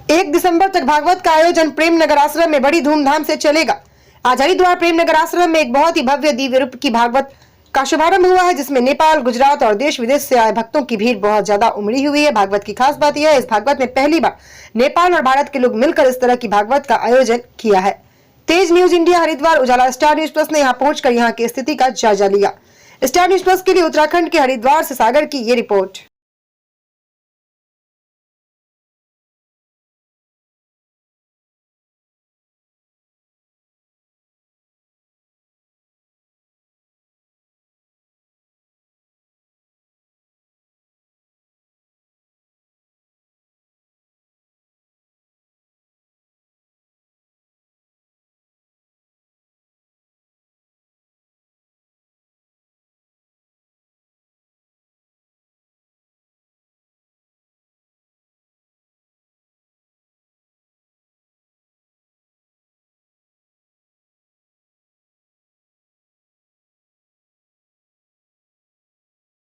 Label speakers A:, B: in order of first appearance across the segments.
A: 1 दिसंबर तक भागवत का आयोजन प्रेम नगर आश्रम में बड़ी धूमधाम से चलेगा। आज हरिद्वार प्रेम नगर आश्रम में एक बहुत ही भव्य दिव्य रूप की भागवत का शुभारंभ हुआ है, जिसमें नेपाल, गुजरात और देश विदेश से आए भक्तों की भीड़ बहुत ज्यादा उमड़ी हुई है। भागवत की खास बात यह है, इस भागवत में पहली बार नेपाल और भारत के लोग मिलकर इस तरह की भागवत का आयोजन किया है। तेज न्यूज इंडिया हरिद्वार, उजाला स्टार न्यूज प्लस ने यहाँ पहुंचकर यहाँ की स्थिति का जायजा लिया। स्टार न्यूज प्लस के लिए उत्तराखंड के हरिद्वार से सागर की ये रिपोर्ट।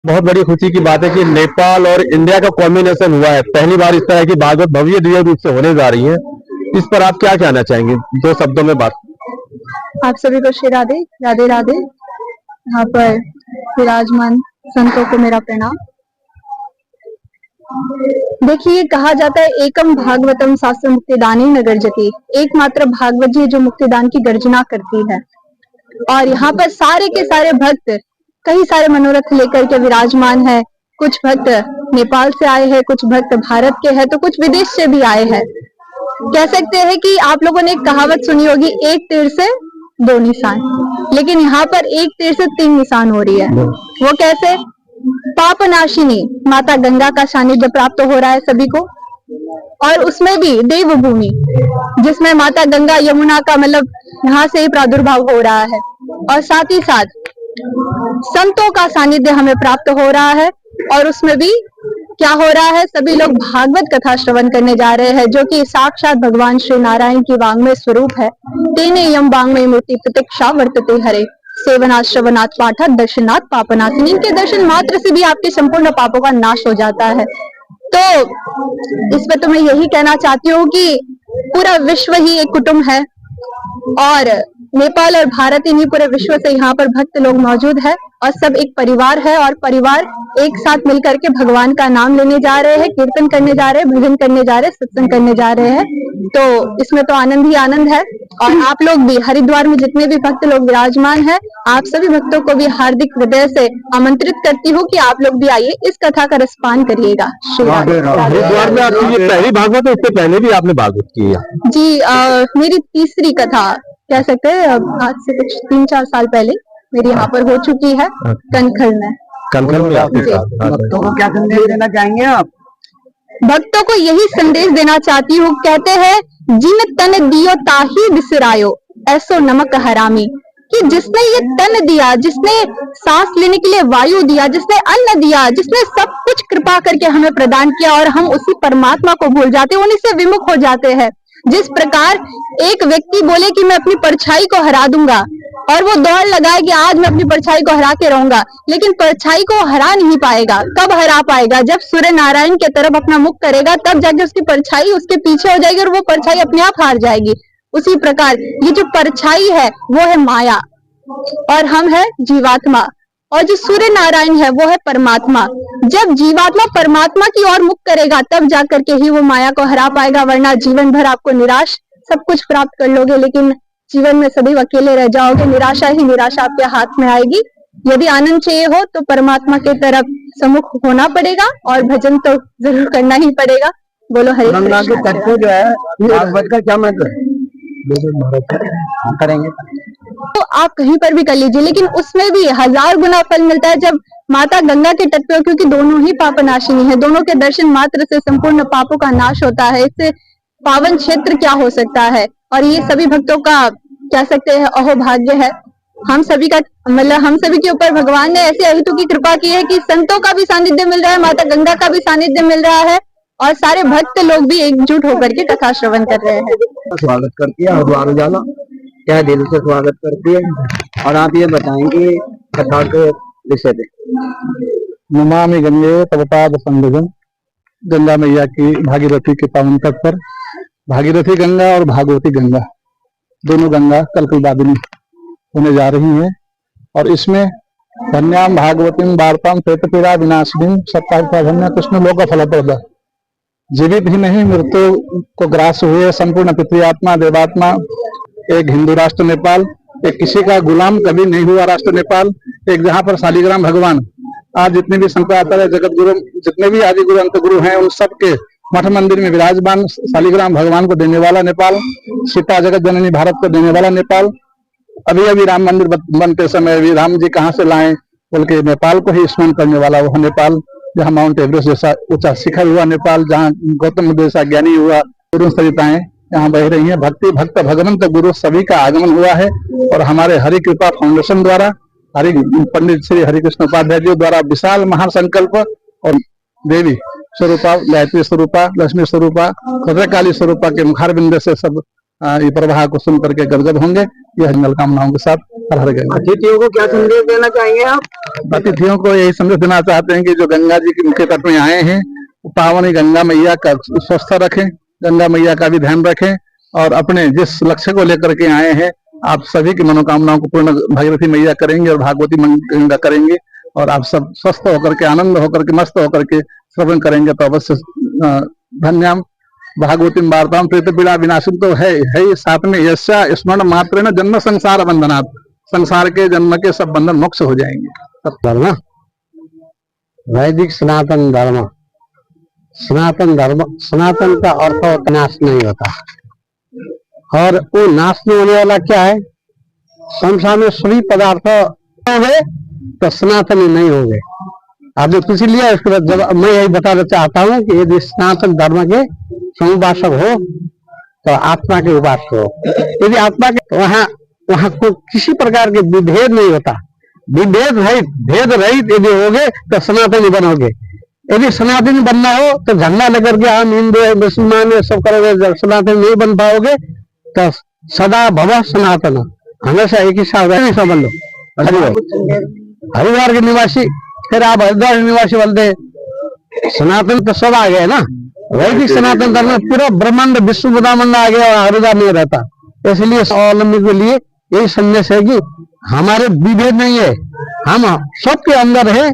B: बहुत बड़ी खुशी की बात है कि नेपाल और इंडिया का कॉम्बिनेशन हुआ है। पहली बार इस तरह की भागवत भव्य दिव्य रूप से होने जा रही है। इस पर आप क्या कहना चाहेंगे, 2 शब्दों में बात?
C: आप सभी को श्री राधे राधे राधे। यहाँ पर विराजमान संतों को मेरा प्रणाम। देखिए, कहा जाता है एकम भागवतम शास्त्र मुक्तिदानी न गर्जति, एकमात्र भागवत जी जो मुक्तिदान की गर्जना करती है। और यहाँ पर सारे के सारे भक्त कई सारे मनोरथ लेकर के विराजमान है। कुछ भक्त नेपाल से आए हैं, कुछ भक्त भारत के हैं, तो कुछ विदेश से भी आए हैं। कह सकते हैं कि आप लोगों ने एक कहावत सुनी होगी, एक तीर से 2 निशान, लेकिन यहाँ पर एक तीर से 3 निशान हो रही है। वो कैसे? पापनाशिनी माता गंगा का सानिध्य प्राप्त हो रहा है सभी को, और उसमें भी देवभूमि जिसमें माता गंगा यमुना का मतलब यहाँ से ही प्रादुर्भाव हो रहा है, और साथ ही साथ संतों का सानिध्य हमें प्राप्त हो रहा है। और उसमें भी क्या हो रहा है, सभी लोग भागवत कथा श्रवण करने जा रहे हैं, जो कि साक्षात भगवान श्री नारायण की वांग्मय स्वरूप है। तेने यम वांग्मय मूर्ति प्रत्यक्षा वर्तते हरे, सेवनाथ श्रवनाथ पाठा दर्शनाथ पापनाशिनी। इनके दर्शन मात्र से भी आपके संपूर्ण पापों का नाश हो जाता है। तो इस पर तो मैं यही कहना चाहती हूँ कि पूरा विश्व ही एक कुटुंब है, और नेपाल और भारत इन्हीं पूरे विश्व से यहाँ पर भक्त लोग मौजूद है, और सब एक परिवार है, और परिवार एक साथ मिलकर के भगवान का नाम लेने जा रहे हैं, कीर्तन करने जा रहे हैं, भजन करने जा रहे हैं, सत्संग करने जा रहे हैं। तो इसमें तो आनंद ही आनंद है। और आप लोग भी हरिद्वार में जितने भी भक्त लोग विराजमान हैं, आप सभी भक्तों को भी हार्दिक हृदय से आमंत्रित करती हूँ कि आप लोग भी आइए, इस कथा का रसपान करिएगा।
B: हरिद्वार में आपकी ये पहली भागवत है, उससे पहले भी आपने भागवत की है? जी,
C: मेरी तीसरी कथा कह सकते हैं। आज से कुछ 3-4 साल पहले मेरी यहाँ पर हो चुकी है, कनखल में।
B: कनखल में भक्तों को क्या संदेश देना चाहेंगे आप?
C: भक्तों को यही संदेश देना चाहती हूँ, कहते हैं जिन तन दियो ताही बिसरायो, ऐसो नमक हरामी। कि जिसने ये तन दिया, जिसने सांस लेने के लिए वायु दिया, जिसने अन्न दिया, जिसने सब कुछ कृपा करके हमें प्रदान किया, और हम उसी परमात्मा को भूल जाते हैं, उन्हीं से विमुख हो जाते हैं। जिस प्रकार एक व्यक्ति बोले कि मैं अपनी परछाई को हरा दूंगा, और वो दौड़ लगाए कि आज मैं अपनी परछाई को हरा के रहूंगा, लेकिन परछाई को हरा नहीं पाएगा। कब हरा पाएगा? जब सूर्य नारायण के तरफ अपना मुख करेगा, तब जाके उसकी परछाई उसके पीछे हो जाएगी, और वो परछाई अपने आप हार जाएगी। उसी प्रकार ये जो परछाई है वो है माया, और हम है जीवात्मा, और जो सूर्य नारायण है वो है परमात्मा। जब जीवात्मा परमात्मा की ओर मुख करेगा, तब जाकर के ही वो माया को हरा पाएगा, वरना जीवन भर आपको निराश सब कुछ प्राप्त कर लोगे, लेकिन जीवन में सदैव अकेले रह जाओगे। निराशा ही निराशा आपके हाथ में आएगी। यदि आनंद चाहिए हो तो परमात्मा के तरफ सम्मुख होना पड़ेगा, और भजन तो जरूर करना ही पड़ेगा। बोलो हरे कृष्ण।
B: जो है भागवत का क्या महत्व है? करेंगे
C: तो आप कहीं पर भी कर लीजिए, लेकिन उसमें भी 1000 गुना फल मिलता है जब माता गंगा के तट पे, क्योंकि दोनों ही पापनाशिनी है। दोनों के दर्शन मात्र से संपूर्ण पापों का नाश होता है। इससे पावन क्षेत्र क्या हो सकता है? और ये सभी भक्तों का कह सकते हैं अहोभाग्य है। हम सभी का मतलब हम सभी के ऊपर भगवान ने ऐसे अहितों की कृपा की है कि संतों का भी सानिध्य मिल रहा है, माता गंगा का भी सानिध्य मिल रहा है, और सारे भक्त लोग भी एकजुट होकर के कथा श्रवण कर रहे हैं।
B: स्वागत करती है हरिद्वार उजाला, क्या दिल से स्वागत करती है। और आप ये बताएंगे कथा के विषय पे।
D: नमामि गंगे तव पाद संभजन, गंगा मैया की भागीरथी के पावन तट पर भागीरथी गंगा और भागवती गंगा दोनों गंगा कलकलदादिनी होने जा रही हैं और इसमें धन्याम भागवतीम वार्ताम प्रेतपीड़ा विनाशिनीम सत्ताधन्य कृष्ण लोक फलप्रद। जीवित ही नहीं मृत्यु को ग्रास हुए संपूर्ण पृथ्वी आत्मा देवात्मा, एक हिंदू राष्ट्र नेपाल, एक किसी का गुलाम कभी नहीं हुआ राष्ट्र नेपाल, एक जहां पर शालिग्राम भगवान आज जितने भी शंकराचार्य जगत गुरु जितने भी आदि गुरु अंत गुरु हैं उन सबके मठ मंदिर में विराजमान शालिग्राम भगवान को देने वाला नेपाल, सीता जगत जननी भारत को देने वाला नेपाल। अभी अभी राम मंदिर बनते समय भी राम जी कहाँ से लाए बोल के नेपाल को ही स्मरण करने वाला वह नेपाल, जहाँ माउंट एवरेस्ट जैसा ऊंचा शिखर हुआ नेपाल, जहाँ गौतम बुद्ध जैसा ज्ञानी हुआ, गुरु सरिताएं यहाँ बह रही हैं। भक्ति भक्त भगवंत गुरु सभी का आगमन हुआ है और हमारे हरि कृपा फाउंडेशन द्वारा पंडित श्री हरिकृष्ण उपाध्याय जी द्वारा विशाल महासंकल्प और देवी स्वरूपा, गायत्री स्वरूपा, लक्ष्मी स्वरूपा, भद्रकाली स्वरूपा के मुखार बिंद से सब ये प्रवाह को सुन करके गदगद होंगे। यह मनोकामनाओं के साथ हर हर गंगा।
B: अतिथियों को क्या संदेश देना चाहेंगे आप?
D: अतिथियों को यही संदेश देना चाहते हैं कि जो गंगा जी के तट में आए हैं पावन गंगा मैया का स्वस्थ रखें, गंगा मैया का भी ध्यान रखें और अपने जिस लक्ष्य को लेकर के आए हैं आप सभी की मनोकामनाओं को पूर्ण भागीरथी मैया करेंगे और भागवती गंगा करेंगे और आप सब स्वस्थ होकर के आनंद होकर के मस्त होकर के श्रवण करेंगे तो अवश्य धन्याम भागवती वार्ताम प्रेत पीड़ा विनाशिन तो है साथ में यशा स्मरण मात्र न जन्म संसार बंधनात्, संसार के जन्म के सब बंधन मोक्ष हो जाएंगे।
B: धर्म वैदिक सनातन धर्म, सनातन धर्म, सनातन का अर्थ नाश नहीं होता और वो नाश नहीं होने वाला क्या है, संसार में सभी पदार्थ होंगे तो सनातन नहीं होंगे। अब इसलिए उसके बाद जब मैं यही बताना चाहता हूँ कि यदि सनातन धर्म के समुपासक हो तो आत्मा के उपासक हो। यदि आत्मा के वहाँ को किसी प्रकार के विभेद नहीं होता, विभेद रहित भेद रहित यदि होगे तो सनातनी बनोगे। यदि सनातनी बनना हो तो झंडा लेकर के हम हिंदू मुसलमान सब करोगे, सनातनी नहीं बन पाओगे तो सदा भव सनातन हमेशा एक ही साथ बन लो। हरिद्वार के निवासी फिर आप हरिद्वार के निवासी बोलते सनातन तो सब आ गए ना, वैदिक सनातन धर्म पूरा ब्रह्मांड विश्व ब्रह्मांड आ गया और हरिद्वार नहीं रहता। इसलिए स्वावलंबी के लिए यही संदेश है कि हमारे विभेद नहीं है, हम सबके अंदर है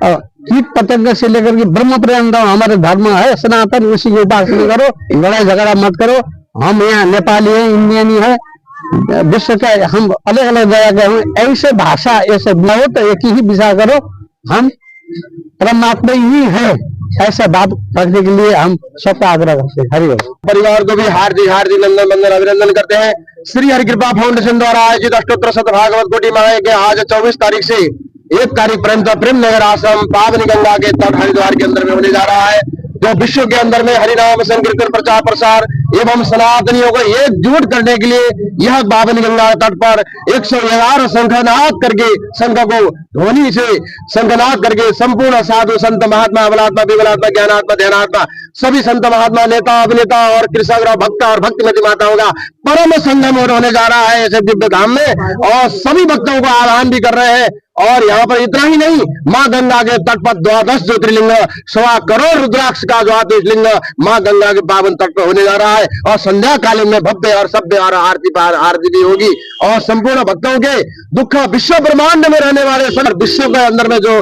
B: और कीट पतंग से लेकर के ब्रह्म पर्यंत हमारे धर्म है सनातन, उसी की उपासना करो, लड़ाई झगड़ा मत करो। हम यहाँ नेपाली है, इंडियन है, विश्व के हम अलग अलग जगह के हैं, ऐसे भाषा ऐसे हो तो एक ही विचार करो, हम परमात्मा ही है, ऐसा बात रखने के लिए हम सबका आग्रह करते हैं। हरिओम। परिवार को भी हार्दिक हार्दिक नंदन अभिनंदन करते हैं। श्री हरि कृपा फाउंडेशन द्वारा आयोजित अष्टोत्तर शत भागवत कोटि महायज्ञ के आज 24 तारीख से 1 तारीख पर्यंत प्रेम नगर आश्रम पावनी गंगा के तट हरिद्वार के अंदर में होने जा रहा है, जो विश्व के अंदर में हरिनाम संकीर्तन प्रचार प्रसार एवं सनातनियों को एकजुट करने के लिए यह पावनी गंगा तट पर 111 शंखनाद करके शंख को ध्वनि से शंखनाद करके संपूर्ण साधु संत महात्मा अबलात्मा विबलात्मा ज्ञानात्मा ध्यानात्मा सभी संत महात्मा नेता अभिनेता और कृषक भक्त और भक्तिमती माताओं का परम संगम होने जा रहा है ऐसे दिव्य धाम में और सभी भक्तों को आह्वान भी कर रहे हैं। और यहाँ पर इतना ही नहीं, माँ गंगा के तट पर 12 ज्योतिर्लिंग 1.25 करोड़ रुद्राक्ष का जो लिंग माँ गंगा के पावन तट पर होने जा रहा है और संध्या कालीन में भव्य और सभ्य और आरती भी होगी और संपूर्ण भक्तों के दुख विश्व ब्रह्मांड में रहने वाले सब विश्व के अंदर में जो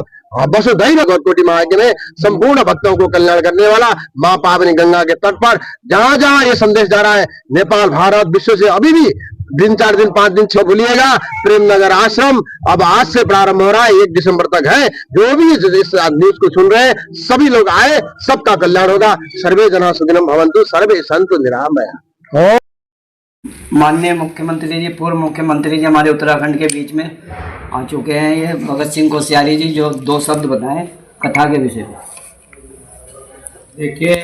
B: वसुधैव कोटि महायज्ञ में संपूर्ण भक्तों को कल्याण करने वाला माँ पावनी गंगा के तट पर जहां जहां ये संदेश जा रहा है, नेपाल भारत विश्व से अभी भी दिन 4 दिन 5 दिन 6 भूलिएगा। प्रेम नगर आश्रम अब आज से प्रारंभ हो रहा है, 1 दिसंबर तक है। जो भी इस न्यूज को सुन रहे हैं सभी लोग आए, सबका कल्याण होगा। सर्वे जना सुखिनम भवन्तु, सर्वे सन्तु निरामया।
E: माननीय मुख्यमंत्री जी, पूर्व मुख्यमंत्री जी हमारे उत्तराखंड के बीच में आ चुके हैं। ये भगत सिंह कोश्यारी जी जो 2 शब्द बताएं कथा के विषय में।
F: देखिए,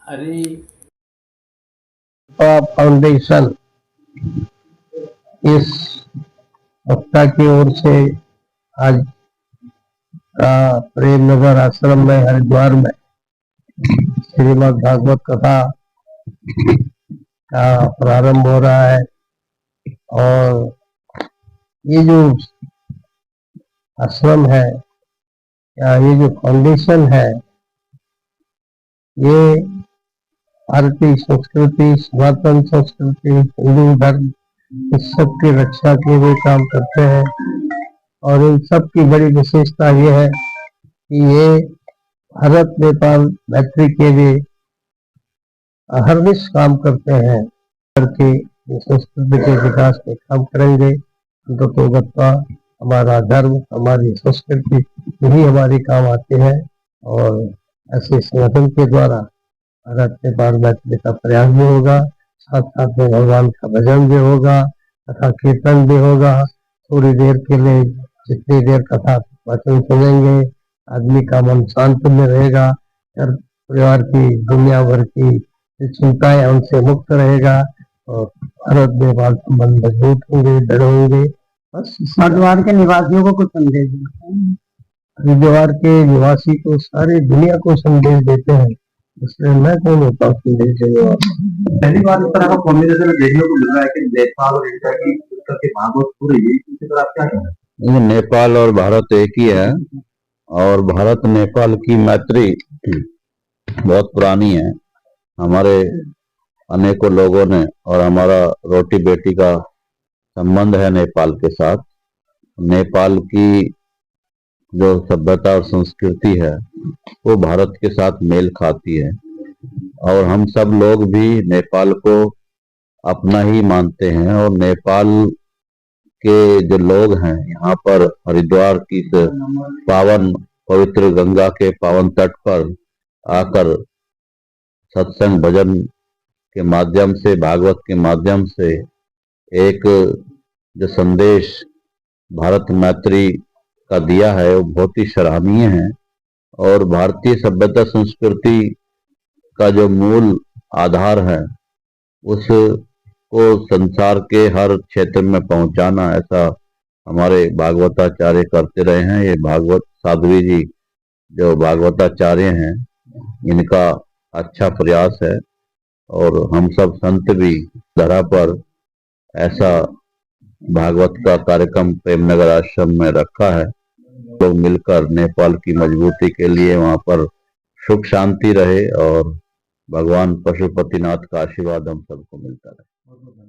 F: हरि
B: फाउंडेशन इस वक्ता की ओर से आज प्रेम नगर आश्रम में हरिद्वार में श्रीमद् भागवत कथा का प्रारंभ हो रहा है और ये जो आश्रम है या ये जो फाउंडेशन है ये भारतीय संस्कृति, सनातन संस्कृति, हिंदू धर्म, इस सब की रक्षा के लिए काम करते हैं। और इन सब की बड़ी विशेषता ये है कि ये भारत नेपाल मैत्री के लिए अहर्निश काम करते हैं, करके संस्कृति के विकास में काम करेंगे। तो बत्ता हमारा धर्म, हमारी संस्कृति यही हमारी काम आते हैं। और ऐसे संगठन के द्वारा भारत नेपाल मैत्री का प्रयास भी होगा, साथ साथ में भगवान का भजन भी होगा, कथा कीर्तन भी होगा। थोड़ी देर के लिए जितनी देर कथा वचन सुनेंगे, आदमी का मन शांत में रहेगा, घर परिवार की दुनिया भर की चिंताएं उनसे मुक्त रहेगा और भारत नेपाल संबंध मजबूत होंगे, दृढ़ होंगे। बस हरिद्वार के निवासियों को कुछ संदेश हरिद्वार के निवासी को सारी दुनिया को संदेश देते हैं, इसलिए मैं कौन होता हूँ संदेश देने वाला।
F: पहली बार इस तरह का कॉम्बिनेशन देखने को मिल रहा है कि नेपाल और इंडिया की करके भागवत हो रही है, इसी तरह आप क्या कहना है?
G: नेपाल और भारत एक ही है और भारत नेपाल की मैत्री बहुत पुरानी है। हमारे अनेकों लोगों ने और हमारा रोटी बेटी का संबंध है नेपाल के साथ। नेपाल की जो सभ्यता और संस्कृति है वो भारत के साथ मेल खाती है और हम सब लोग भी नेपाल को अपना ही मानते हैं। और नेपाल के जो लोग हैं यहाँ पर हरिद्वार की इस पावन पवित्र गंगा के पावन तट पर आकर सत्संग भजन के माध्यम से, भागवत के माध्यम से एक जो संदेश भारत मैत्री का दिया है वो बहुत ही सराहनीय है। और भारतीय सभ्यता संस्कृति का जो मूल आधार है उसको संसार के हर क्षेत्र में पहुंचाना, ऐसा हमारे भागवताचार्य करते रहे हैं। ये भागवत साध्वी जी जो भागवताचार्य हैं इनका अच्छा प्रयास है और हम सब संत भी धरा पर ऐसा भागवत का कार्यक्रम प्रेमनगर आश्रम में रखा है। लोग मिलकर नेपाल की मजबूती के लिए वहां पर सुख शांति रहे और भगवान पशुपतिनाथ का आशीर्वाद हम सबको मिलता रहे।